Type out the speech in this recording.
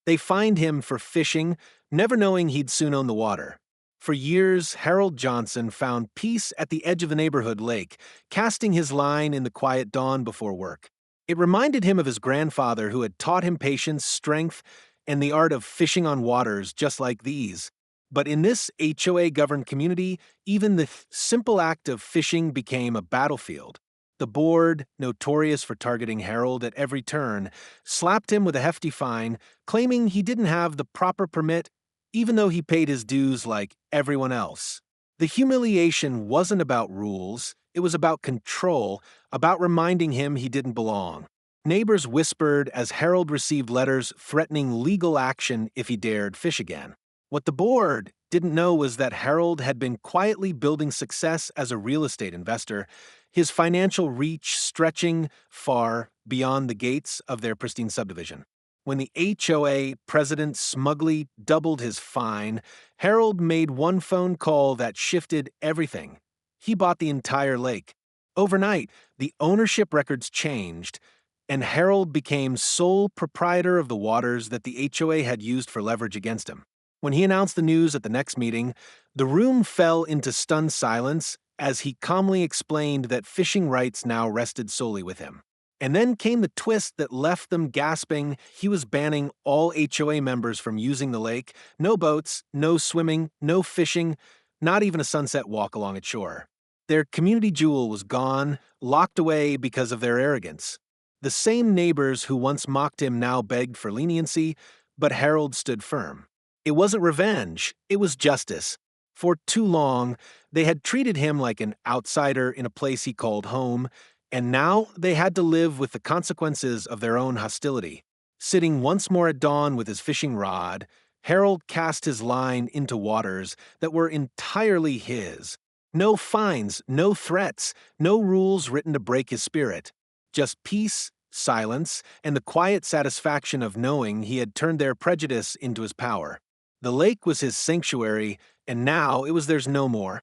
They fined him for fishing, never knowing he'd soon own the water. For years, Harold Johnson found peace at the edge of the neighborhood lake, casting his line in the quiet dawn before work. It reminded him of his grandfather who had taught him patience, strength, and the art of fishing on waters just like these. But in this HOA-governed community, even the simple act of fishing became a battlefield. The board, notorious for targeting Harold at every turn, slapped him with a hefty fine, claiming he didn't have the proper permit, even though he paid his dues like everyone else. The humiliation wasn't about rules, it was about control, about reminding him he didn't belong. Neighbors whispered as Harold received letters threatening legal action if he dared fish again. What the board didn't know was that Harold had been quietly building success as a real estate investor, his financial reach stretching far beyond the gates of their pristine subdivision. When the HOA president smugly doubled his fine, Harold made one phone call that shifted everything. He bought the entire lake. Overnight, the ownership records changed, and Harold became sole proprietor of the waters that the HOA had used for leverage against him. When he announced the news at the next meeting, the room fell into stunned silence as he calmly explained that fishing rights now rested solely with him. And then came the twist that left them gasping. He was banning all HOA members from using the lake. No boats, no swimming, no fishing, not even a sunset walk along its shore. Their community jewel was gone, locked away because of their arrogance. The same neighbors who once mocked him now begged for leniency, but Harold stood firm. It wasn't revenge, it was justice. For too long, they had treated him like an outsider in a place he called home, and now they had to live with the consequences of their own hostility. Sitting once more at dawn with his fishing rod, Harold cast his line into waters that were entirely his. No fines, no threats, no rules written to break his spirit. Just peace, silence, and the quiet satisfaction of knowing he had turned their prejudice into his power. The lake was his sanctuary, and now it was theirs no more.